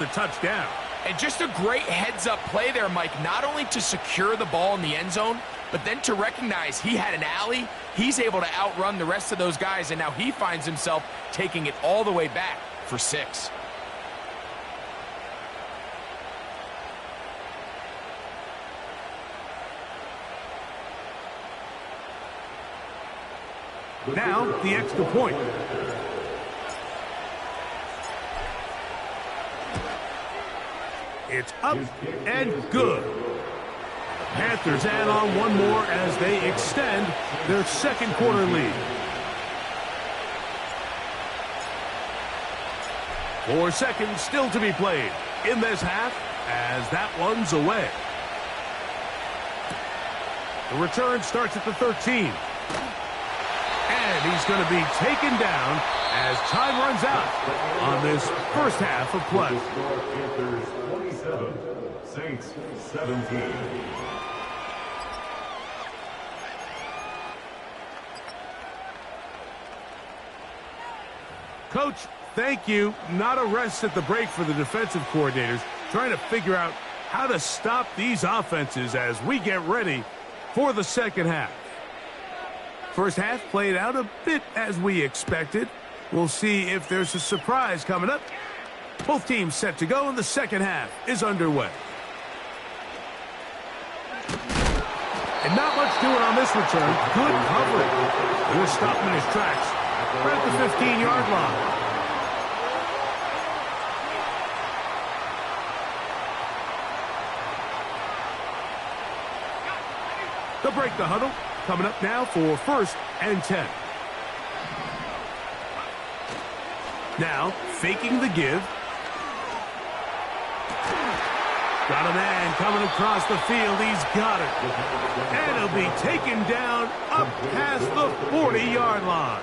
the touchdown. And just a great heads-up play there, Mike, not only to secure the ball in the end zone, but then to recognize he had an alley. He's able to outrun the rest of those guys, and now he finds himself taking it all the way back for 6. Now, the extra point. It's up and good. Panthers add on one more as they extend their second quarter lead. 4 seconds still to be played in this half as that one's away. The return starts at the 13. And he's going to be taken down as time runs out on this first half of play. Panthers 27, Saints 17. Coach, thank you. Not a rest at the break for the defensive coordinators, trying to figure out how to stop these offenses as we get ready for the second half. First half played out a bit as we expected. We'll see if there's a surprise coming up. Both teams set to go, and the second half is underway. And not much doing on this return. Good coverage. We'll stop him in his tracks. Right at the 15-yard line. They'll break the huddle. Coming up now for 1st and 10. Now, faking the give. Got a man coming across the field. He's got it. And he'll be taken down up past the 40-yard line.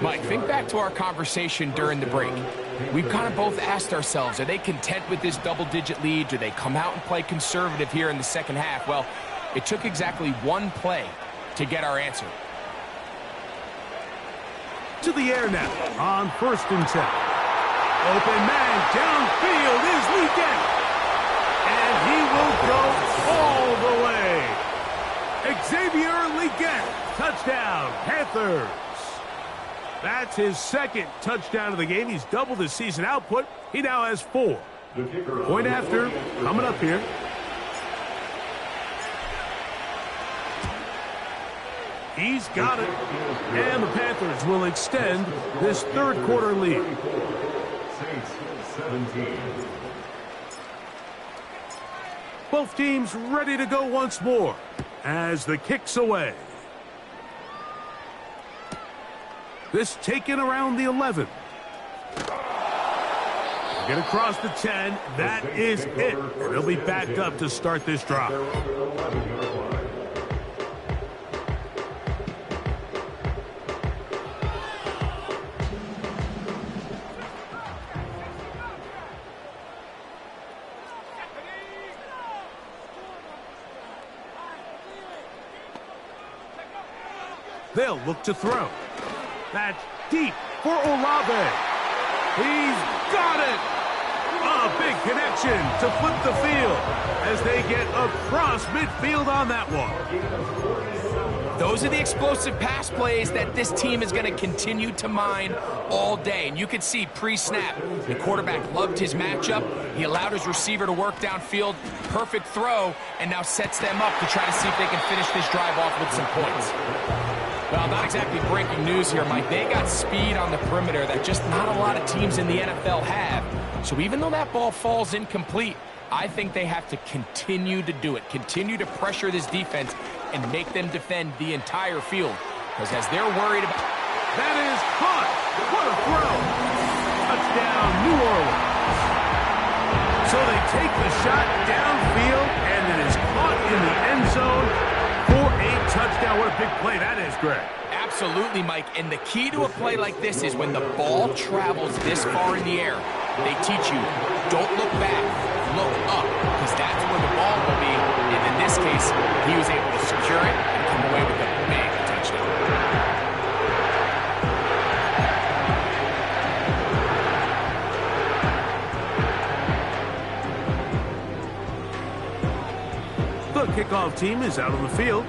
Mike, think back to our conversation during the break. We've kind of both asked ourselves, are they content with this double-digit lead? Do they come out and play conservative here in the second half? Well, it took exactly one play to get our answer. To the air now on 1st and 10. Open man downfield is Legette. And he will go all the way. Xavier Legette, touchdown, Panthers. That's his second touchdown of the game. He's doubled his season output. He now has 4. Point after, coming up here. He's got it. And the Panthers will extend this third quarter lead. Saints 17. Both teams ready to go once more as the kick's away. This taken around the 11. Get across the 10. That is it. And they'll be backed up to start this drive. They'll look to throw. That's deep for Olave. He's got it. A big connection to flip the field as they get across midfield on that one. Those are the explosive pass plays that this team is going to continue to mine all day. And you can see pre-snap, the quarterback loved his matchup. He allowed his receiver to work downfield. Perfect throw, and now sets them up to try to see if they can finish this drive off with some points. Well, not exactly breaking news here, Mike. They got speed on the perimeter that just not a lot of teams in the NFL have. So even though that ball falls incomplete, I think they have to continue to do it, continue to pressure this defense and make them defend the entire field. Because as they're worried about... That is caught. What a throw. Touchdown, New Orleans. So they take the shot downfield, and it is caught in the end zone for a touchdown. What a big play that is, Greg. Absolutely, Mike. And the key to a play like this is when the ball travels this far in the air, they teach you, don't look back, look up, because that's where the ball will be. And in this case, he was able to secure it and come away with a big touchdown. kickoff team is out on the field,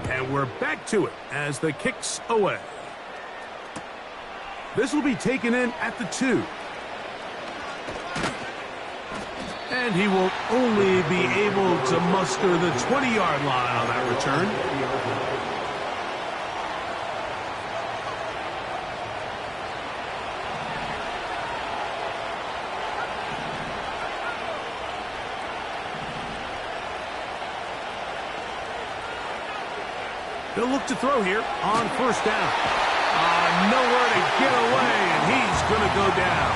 and we're back to it as the kick's away. This will be taken in at the 2. And he will only be able to muster the 20-yard line on that return. They'll look to throw here on first down. Nowhere to get away, and he's going to go down.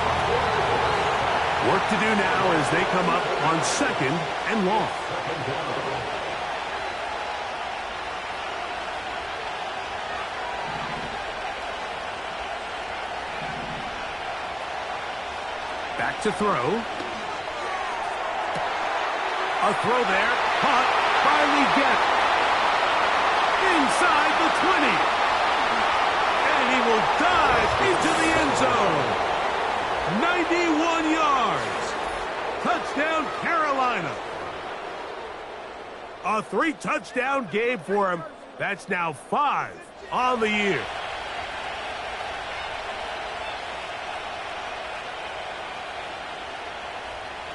Work to do now as they come up on 2nd and long. Back to throw. A throw there. Caught by Legette. Inside the 20. And he will dive into the end zone. 91 yards. Touchdown, Carolina. A 3-touchdown game for him. That's now 5 on the year.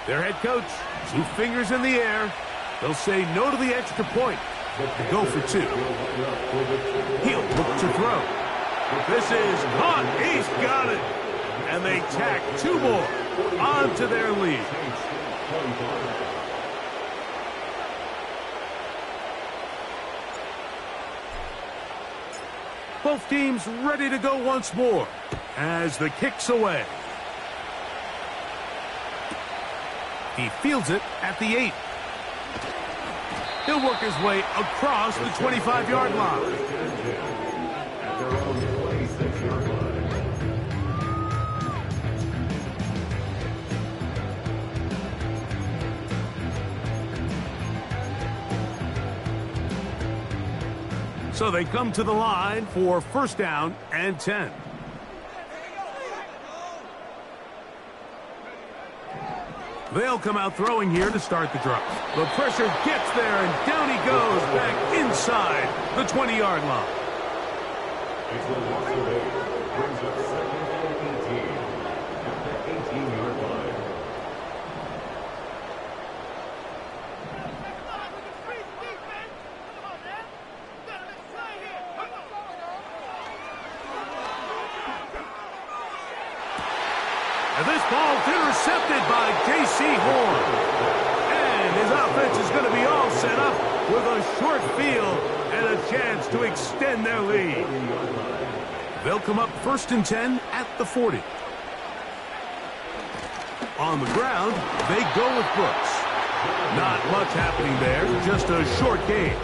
Their head coach, 2 fingers in the air. They'll say no to the extra point and go for 2. He'll look to throw. This is caught. He's got it. And they tack 2 more onto their lead. Both teams ready to go once more as the kick's away. He fields it at the 8. He'll work his way across the 25-yard line. At their own 26-yard line. So they come to the line for first down and 10. They'll come out throwing here to start the drive. The pressure gets there, and down he goes back inside the 20-yard line. Until walks away, brings up 2nd and 18 at the 18-yard line. And this ball's intercepted by J.C. Horn. And his offense is going to be all set up with a short field and a chance to extend their lead. They'll come up 1st and 10 at the 40. On the ground, they go with Brooks. Not much happening there, just a short gain.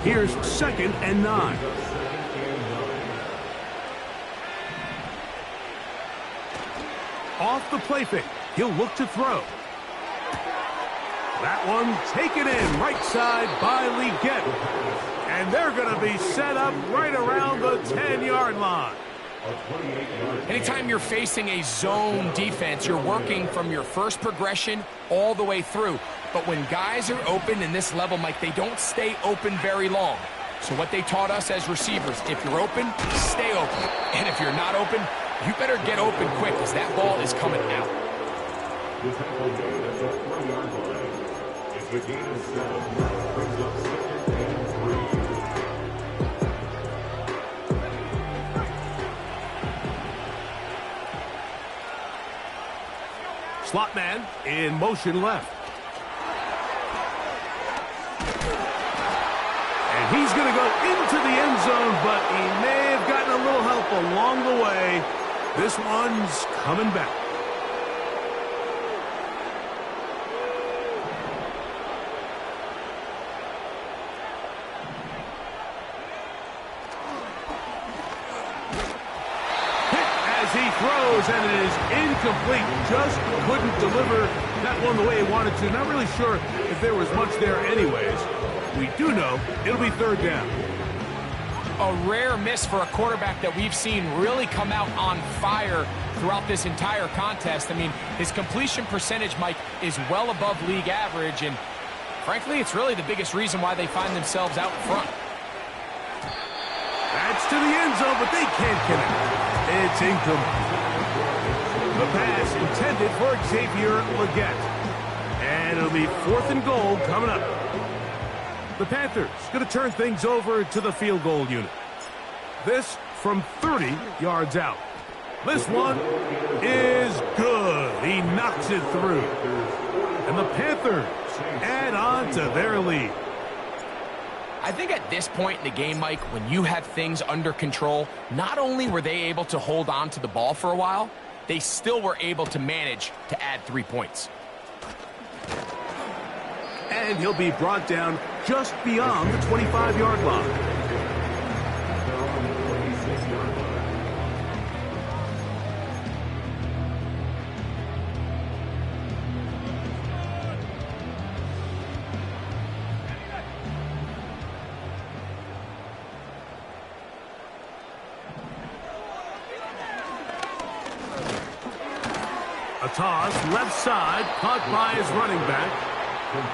Here's 2nd and 9. Off the play fake, he'll look to throw. That one taken in right side by Legette. And they're going to be set up right around the 10-yard line. Anytime you're facing a zone defense, you're working from your first progression all the way through. But when guys are open in this level, Mike, they don't stay open very long. So what they taught us as receivers, if you're open, stay open. And if you're not open, you better get open quick because that ball is coming out. The tackle made at the 4-yard line. It's the gain of 7. Brings up 2nd and 3. Slot man in motion left. And he's going to go into the end zone, but he may have gotten a little help along the way. This one's coming back. Hit as he throws, and it is incomplete. Just couldn't deliver that one the way he wanted to. Not really sure if there was much there anyways. We do know it'll be 3rd down. A rare miss for a quarterback that we've seen really come out on fire throughout this entire contest. I mean, his completion percentage, Mike, is well above league average, and frankly, it's really the biggest reason why they find themselves out in front. That's to the end zone, but they can't connect. It's incomplete. The pass intended for Xavier Legette. And it'll be 4th and goal coming up. The Panthers going to turn things over to the field goal unit. This from 30 yards out. This one is good. He knocks it through. And the Panthers add on to their lead. I think at this point in the game, Mike, when you have things under control, not only were they able to hold on to the ball for a while, they still were able to manage to add 3 points. And he'll be brought down just beyond the 25-yard line. A toss, left side, caught by his running back.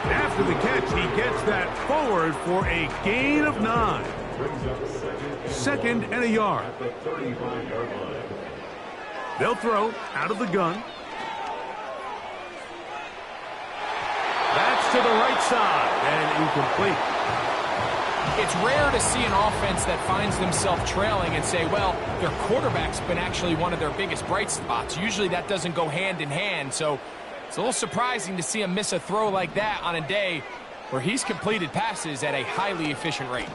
After the catch, he gets that forward for a gain of 9. 2nd and a yard. They'll throw out of the gun. That's to the right side and incomplete. It's rare to see an offense that finds themselves trailing and say, well, their quarterback's been actually one of their biggest bright spots. Usually that doesn't go hand in hand, so it's a little surprising to see him miss a throw like that on a day where he's completed passes at a highly efficient rate.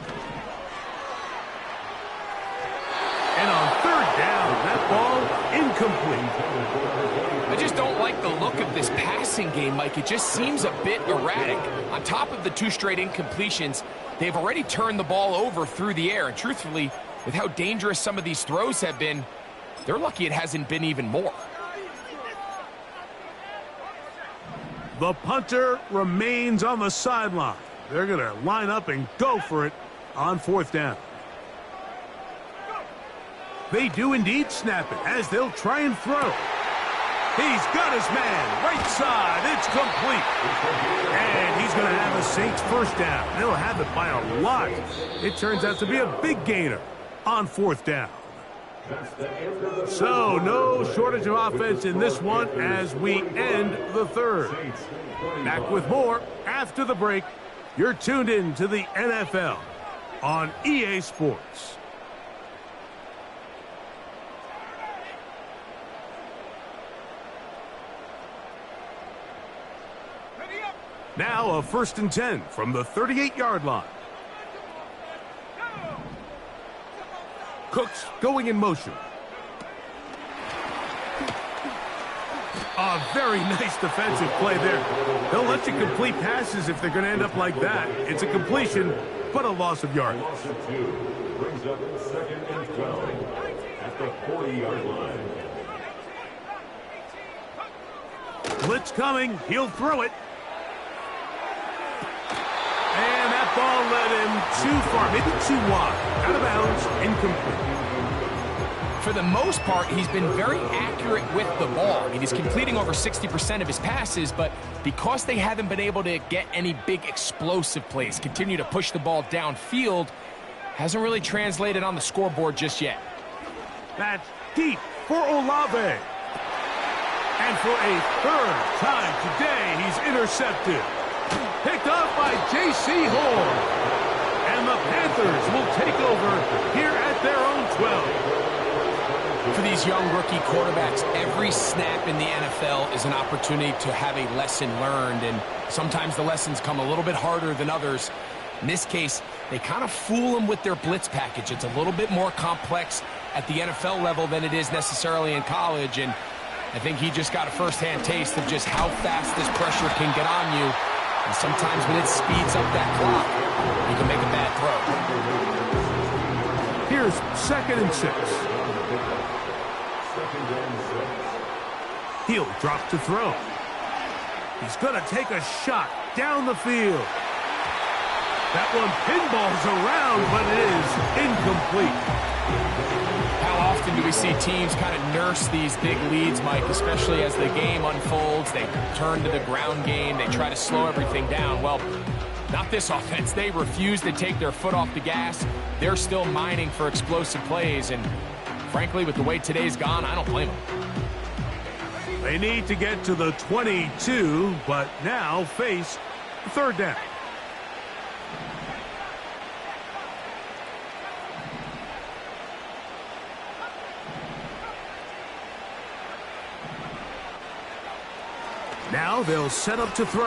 And on 3rd down, that ball incomplete. I just don't like the look of this passing game, Mike. It just seems a bit erratic. On top of the 2 straight incompletions, they've already turned the ball over through the air. And truthfully, with how dangerous some of these throws have been, they're lucky it hasn't been even more. The punter remains on the sideline. They're going to line up and go for it on 4th down. They do indeed snap it as they'll try and throw. He's got his man, right side, it's complete. And he's going to have a Saints 1st down. They'll have it by a lot. It turns out to be a big gainer on 4th down. So, no shortage of offense in this one as we end the 3rd. Back with more after the break. You're tuned in to the NFL on EA Sports. Now a 1st and 10 from the 38-yard line. Cooks going in motion. A very nice defensive play there. They'll let you complete passes if they're going to end up like that. It's a completion, but a loss of yards. Loss of 2 brings up 2nd and 12 at the 40-yard line. Blitz coming. He'll throw it. And that ball led him too far, maybe too wide. Out of bounds, incomplete. For the most part, he's been very accurate with the ball. I mean, he's completing over 60% of his passes, but because they haven't been able to get any big explosive plays, continue to push the ball downfield, hasn't really translated on the scoreboard just yet. That's deep for Olave. And for a 3rd time today, he's intercepted. Picked off by J.C. Horn. And the Panthers will take over here at their own 12. For these young rookie quarterbacks, every snap in the NFL is an opportunity to have a lesson learned, and sometimes the lessons come a little bit harder than others. In this case, they kind of fool them with their blitz package. It's a little bit more complex at the NFL level than it is necessarily in college, and I think he just got a first-hand taste of just how fast this pressure can get on you. And sometimes when it speeds up that clock, you can make a bad throw. Here's 2nd and 6. He'll drop to throw. He's going to take a shot down the field. That one pinballs around, but it is incomplete. How often do we see teams kind of nurse these big leads, Mike, especially as the game unfolds? They turn to the ground game. They try to slow everything down. Well, not this offense. They refuse to take their foot off the gas. They're still mining for explosive plays, and frankly, with the way today's gone, I don't blame them. They need to get to the 22, but now face third down. Now they'll set up to throw.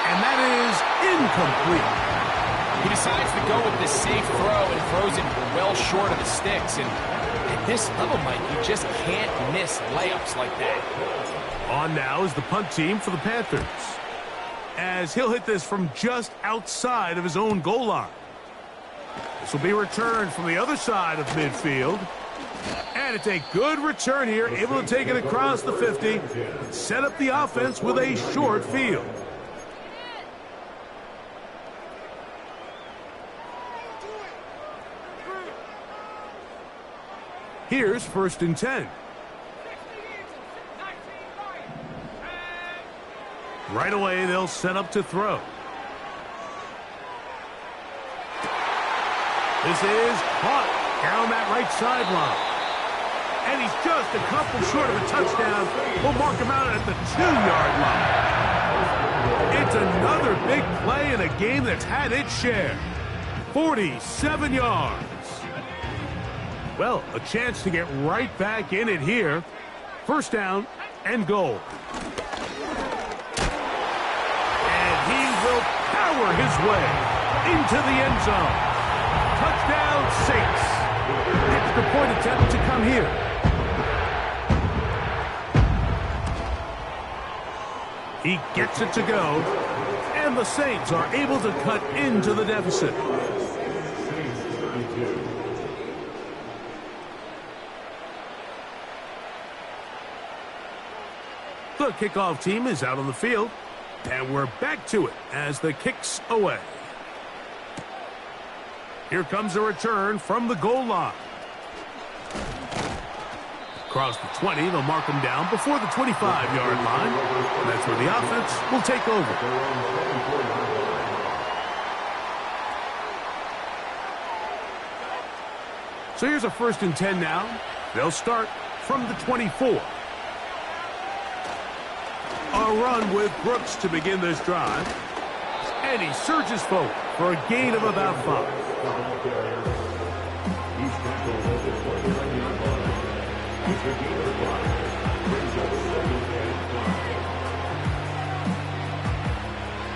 And that is incomplete. He decides to go with this safe throw and throws it well short of the sticks. And at this level, Mike, you just can't miss layups like that. On now is the punt team for the Panthers, as he'll hit this from just outside of his own goal line. This will be returned from the other side of midfield. And it's a good return here, able to take it across the 50, set up the offense with a short field. Here's 1st and 10. Right away, they'll set up to throw. This is caught down that right sideline. And he's just a couple short of a touchdown. We'll mark him out at the 2-yard line. It's another big play in a game that's had its share. 47 yards. Well, a chance to get right back in it here. 1st down and goal. And he will power his way into the end zone. Touchdown, Saints. Extra point attempt to come here. He gets it to go, and the Saints are able to cut into the deficit. The kickoff team is out on the field, and we're back to it as the kick's away. Here comes a return from the goal line. Across the 20, they'll mark him down before the 25-yard line. And that's where the offense will take over. So here's a 1st and 10 now. They'll start from the 24. A run with Brooks to begin this drive. And he surges forward for a gain of about 5.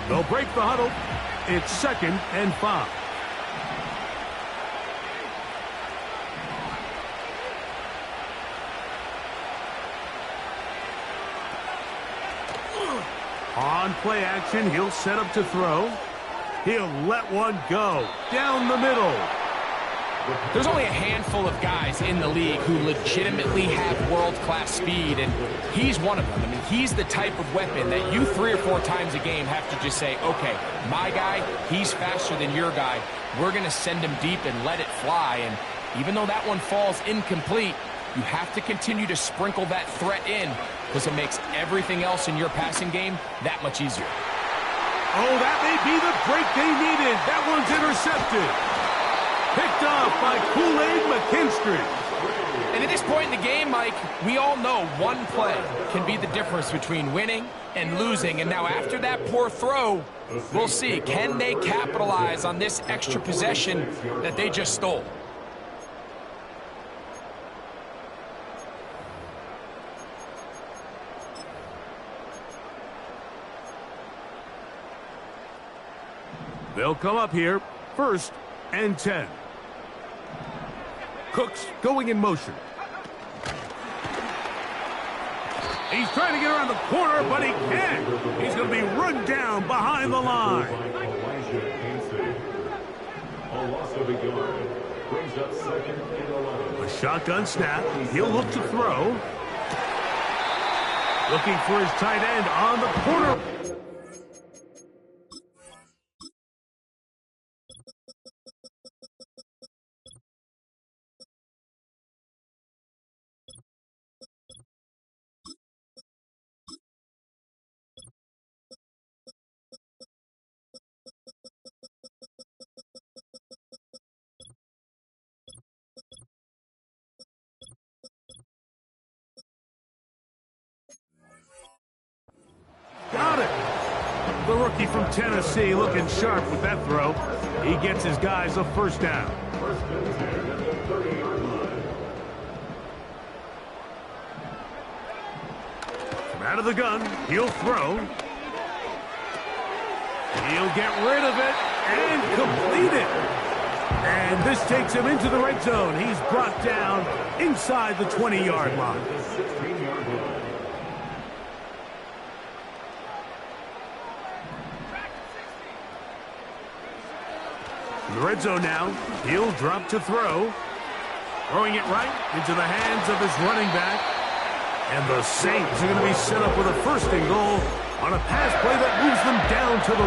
They'll break the huddle. It's 2nd and 5. On play action, he'll set up to throw. He'll let one go down the middle. There's only a handful of guys in the league who legitimately have world-class speed, and he's one of them. I mean, he's the type of weapon that you 3 or 4 times a game have to just say, okay, my guy, he's faster than your guy. We're going to send him deep and let it fly. And even though that one falls incomplete, you have to continue to sprinkle that threat in because it makes everything else in your passing game that much easier. Oh, that may be the break they needed. That one's intercepted. Picked off by Kool-Aid McKinstry. And at this point in the game, Mike, we all know one play can be the difference between winning and losing. And now after that poor throw, we'll see. Can they capitalize on this extra possession that they just stole? They'll come up here, 1st and 10. Cooks going in motion. He's trying to get around the corner, but he can't. He's going to be run down behind the line. A loss of a yard brings up 2nd and 11. A shotgun snap. He'll look to throw. Looking for his tight end on the corner. The rookie from Tennessee looking sharp with that throw. He gets his guys a first down. First and 10 at the 30-yard line. From out of the gun, he'll throw. He'll get rid of it and complete it. And this takes him into the red zone. He's brought down inside the 20-yard line. The 16-yard line. In the red zone now, he'll drop to throw. Throwing it right into the hands of his running back. And the Saints are going to be set up with a first and goal on a pass play that moves them down to the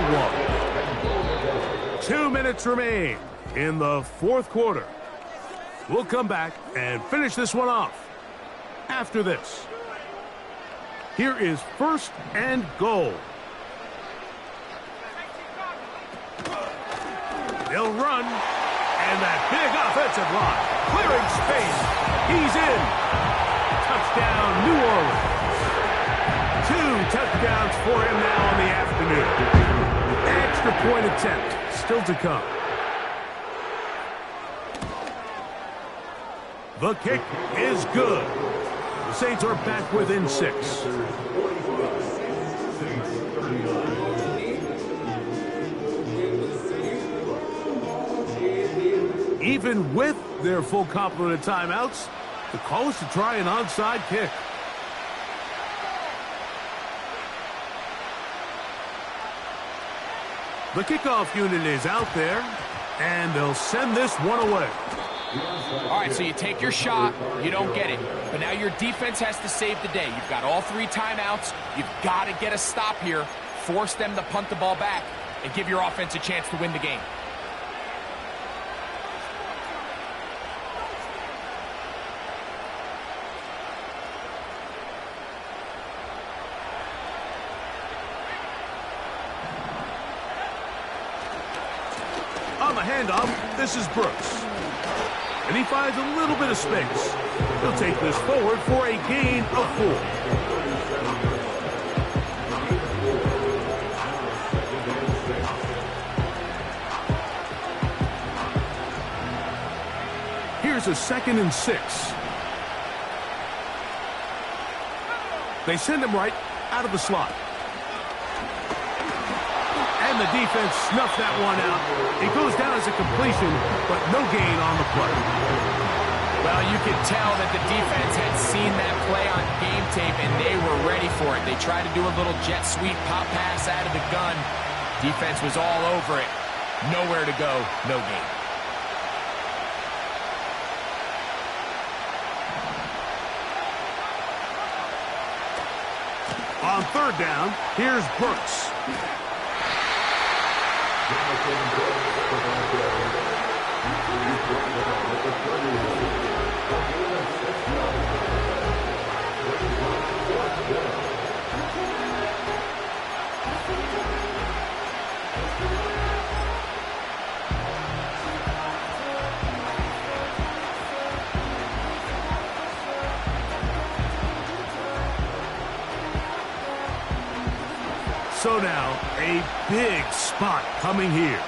1. 2 minutes remain in the fourth quarter. We'll come back and finish this one off after this. Here is first and goal. They'll run, and that big offensive line clearing space. He's in. Touchdown, New Orleans. 2 touchdowns for him now on the afternoon. Extra point attempt still to come. The kick is good. The Saints are back within 6. Even with their full complement of timeouts, the call is to try an onside kick. The kickoff unit is out there, and they'll send this one away. All right, so you take your shot, you don't get it. But now your defense has to save the day. You've got all 3 timeouts. You've got to get a stop here, force them to punt the ball back, and give your offense a chance to win the game. On the handoff, this is Brooks. And he finds a little bit of space. He'll take this forward for a gain of 4. Here's a 2nd and 6. They send him right out of the slot. And the defense snuffed that one out. It goes down as a completion, but no gain on the play. Well, you could tell that the defense had seen that play on game tape, and they were ready for it. They tried to do a little jet sweep pop pass out of the gun. Defense was all over it. Nowhere to go, no gain. On 3rd down, here's Brooks. So now, a big spot coming here.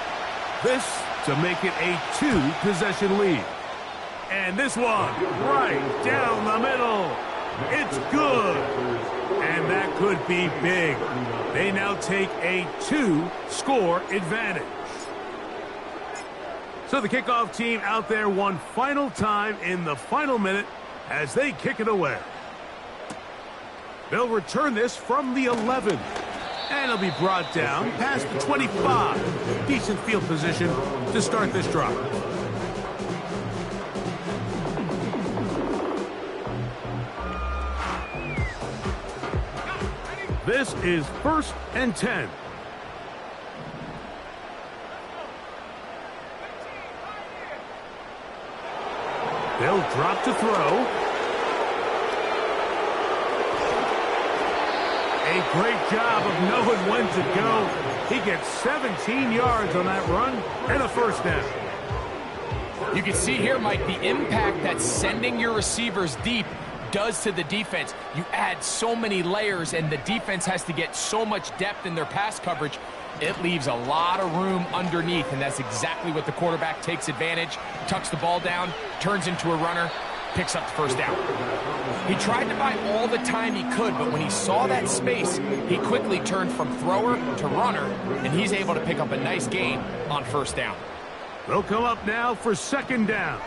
This to make it a 2-possession lead. And this one, right down the middle. It's good. And that could be big. They now take a 2-score advantage. So the kickoff team out there one final time in the final minute as they kick it away. They'll return this from the 11. And it'll be brought down past the 25. Decent field position to start this drive. This is 1st and 10. They'll drop to throw. A great job of knowing when to go. He gets 17 yards on that run and a first down. You can see here, Mike, the impact that sending your receivers deep does to the defense. You add so many layers, and the defense has to get so much depth in their pass coverage. It leaves a lot of room underneath, and that's exactly what the quarterback takes advantage, tucks the ball down, turns into a runner, picks up the first down. He tried to buy all the time he could, but when he saw that space, he quickly turned from thrower to runner, and he's able to pick up a nice gain on first down. They'll come up now for second down.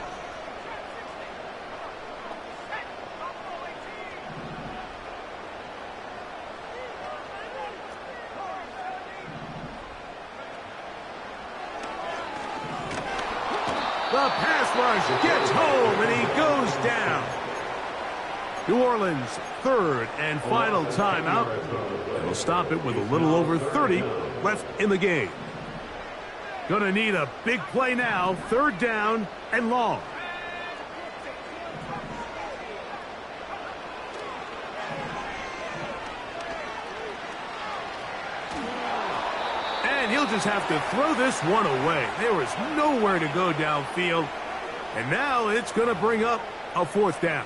The pass rush gets home, and he goes down. New Orleans' third and final timeout. They'll stop it with a little over 30 left in the game. Gonna need a big play now. Third down and long. And he'll just have to throw this one away. There is nowhere to go downfield. And now it's going to bring up a fourth down.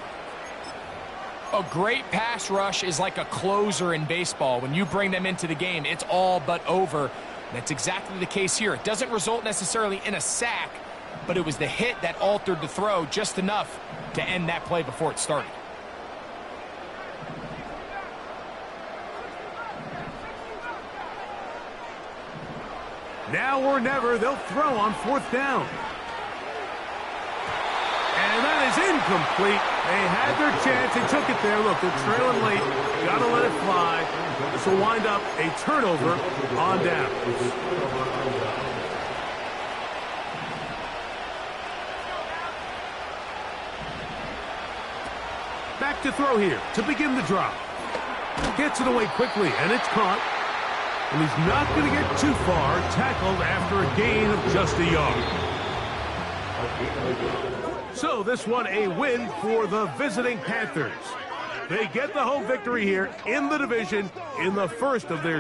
A great pass rush is like a closer in baseball. When you bring them into the game, it's all but over. That's exactly the case here. It doesn't result necessarily in a sack, but it was the hit that altered the throw just enough to end that play before it started. Now or never, they'll throw on fourth down. And that is incomplete. They had their chance. They took it there. Look, they're trailing late. Got to let it fly. This will wind up a turnover on down. Back to throw here to begin the drive. Gets it away quickly, and it's caught. And he's not going to get too far, tackled after a gain of just a yard. So this one a win for the visiting Panthers. They get the home victory here in the division in the first of their